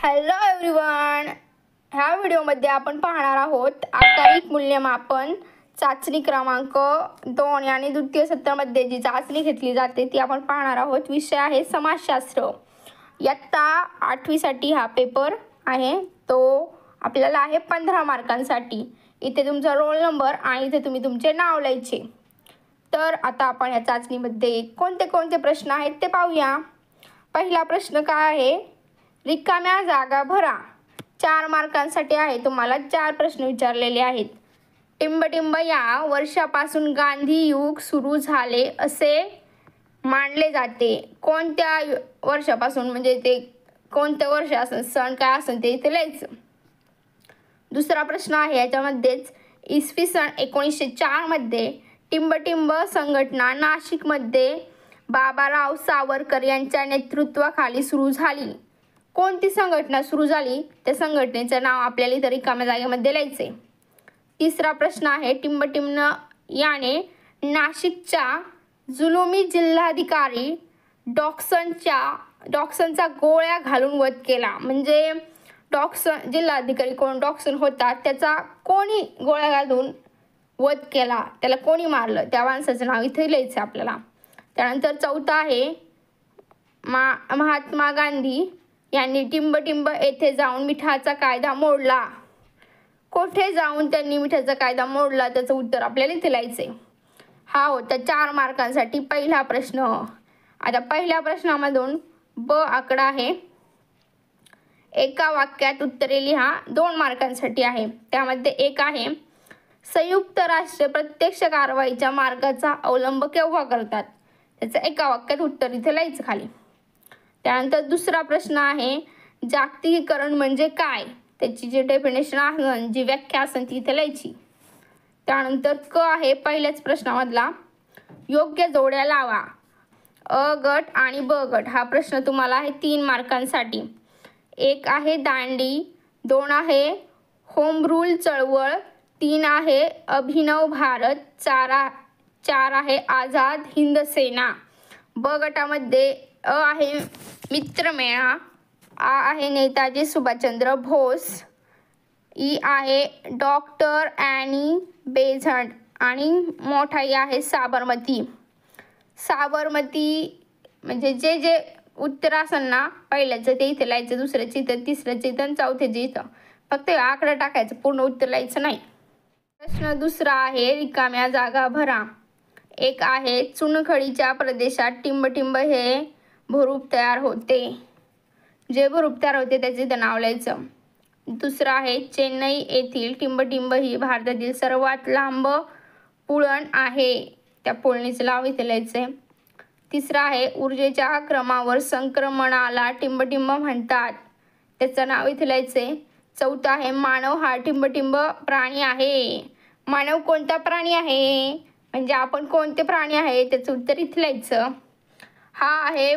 Hello everyone, ह्या व्हिडिओमध्ये आपण पाहणार आहोत आकारिक मूल्यमापन चाचणी क्रमांक 2 यानी द्वितीय सत्रामध्ये जी चाचणी घेतली जाते ती आपण पाहणार आहोत। विषय आहे समाजशास्त्र। इयत्ता 8वी साठी हा पेपर आहे, तो आपल्याला आहे 15 मार्कांसाठी। इथे तुमचा रोल नंबर आणि इथे तुम्ही तुमचे नाव लिहायचे। तर आता आपण या चाचणीमध्ये कोणते कोणते प्रश्न आहेत ते पाहूया। पहिला प्रश्न काय आहे, रिकाम्या जागा भरा। 4 मार्कांसाठी आहे, तुम्हाला 4 प्रश्न विचारलेले आहेत। टिंबटिंब या वर्षापासून गांधी युग सुरू झाले असे मानले जाते। कोणत्या वर्षापासून म्हणजे ते कोणत्या वर्ष असेल, सण काय असेल ते इथे लिहायचं। दुसरा प्रश्न आहे याच्यामध्येच, इसवी सन 1904 मध्ये टिंबटिंब संघटना नाशिकमध्ये बाबाराव सावरकर यांच्या नेतृत्वाखाली सुरू झाली। कोणती संघटना सुरू झाली त्या संघटनेचं नाव आपल्याला इथे रिकाम्या जागेमध्ये लिहायचे। तिसरा प्रश्न आहे, टिंबटिंब याने नाशिकच्या जुलुमी जिल्हाधिकारी डॉक्सनचा गोळ्या घालून वध केला। म्हणजे डॉक्सन जिल्हाधिकारी कोण डॉक्सन होता, त्याचा कोणी गोळ्या घालून वध केला, त्याला कोणी मारलं, त्या माणसाचं नाव इथे लिहायचं आपल्याला। त्यानंतर चौथा आहे, महात्मा गांधी यांनी टिंबटिंब येथे जाऊन मिठाचा कायदा मोडला। कोठे जाऊन त्यांनी मिठाचा कायदा मोडला त्याचं उत्तर आपल्याला इथे लिहायचे। हा होता 4 मार्कांसाठी पहिला प्रश्न। आता पहिल्या प्रश्नामधून ब आकडा आहे, एका वाक्यात उत्तरे लिहा। 2 मार्कांसाठी आहे। त्यामध्ये एक आहे, संयुक्त राष्ट्र प्रत्यक्ष कारवाईच्या मार्गाचा अवलंब केव्हा करतात, त्याचं एका वाक्यात उत्तर इथे लिहायचं खाली। त्यानंतर दुसरा प्रश्न आहे, जागतिकीकरण म्हणजे काय, त्याची जी डेफिनेशन आहे, जी व्याख्या असेल ती इथे लिहायची। त्यानंतर क आहे पहिल्याच प्रश्नामधला, योग्य जोड्या लावा। अ गट आणि ब गट हा प्रश्न तुम्हाला आहे 3 मार्कांसाठी। एक आहे दांडी, 2 आहे होम रूल चळवळ, 3 आहे अभिनव भारत, 4 आहे आझाद हिंद सेना। ब गटामध्ये अ आहे मित्रमेळा, आ आहे नेताजी सुभाषचंद्र बोस, ई आहे डॉक्टर ॲनी बेझंट आणि मोठा ई आहे साबरमती। साबरमती म्हणजे जे उत्तर असेल ना पहिल्याचं ते इथे लिहायचं, दुसऱ्याचं इथं, तिसऱ्याचं इथं, चौथ्याचं इथं, फक्त आकडा टाकायचं, पूर्ण उत्तर लिहायचं नाही। प्रश्न दुसरा आहे, रिकाम्या जागा भरा। एक आहे, चुनखडीच्या प्रदेशात टिंबटिंब हे भूरूप तयार होते। जे भूरूप तयार होते त्याचे इथं नाव लिहायचं। दुसरं आहे, चेन्नई येथील टिंबटिंब ही भारतातील सर्वात लांब पुळण आहे, त्या पुळणीचं नाव इथे लिहायचं आहे। तिसरं आहे, ऊर्जेच्या क्रमावर संक्रमणाला टिंबटिंब म्हणतात, त्याचं नाव इथे लिहायचं आहे। चौथा आहे, मानव हा टिंबटिंब प्राणी आहे। मानव कोणता प्राणी आहे म्हणजे आपण कोणते प्राणी आहे त्याचं उत्तर इथे लिहायचं। हा आहे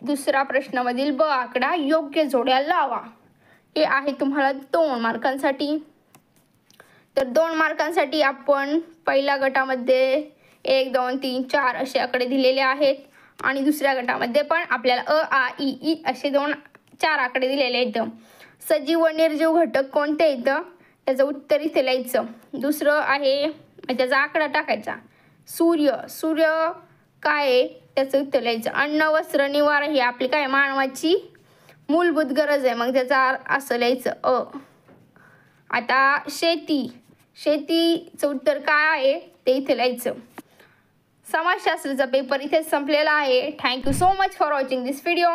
दुसरा प्रश्नामधील ब आकडा, योग्य जोड्या लावा। हे आहे तुम्हाला 2 मार्कांसाठी। तर 2 मार्कांसाठी आपण पहिल्या गटामध्ये 1 2 3 4 असे आकडे दिलेले आहेत आणि दुसऱ्या गटामध्ये पण आपल्याला अ आ इ ई असे 4 आकडे दिलेले आहेत। सजीव व निर्जीव घटक कोणते येतं त्याचं उत्तर इथे लिहायचं। दुसरं आहे, त्याचा आकडा टाकायचा। सूर्य काय आहे त्याचं उत्तर लिहायचं। अन्न वस्त्र निवारा ही आपली काय मानवाची मूलभूत गरज आहे, मग त्याचा असं लिहायचं अ। आता शेतीचं उत्तर काय आहे ते इथे लिहायचं। समाजशास्त्राचा पेपर इथे संपलेला आहे। Thank you so much for watching this video.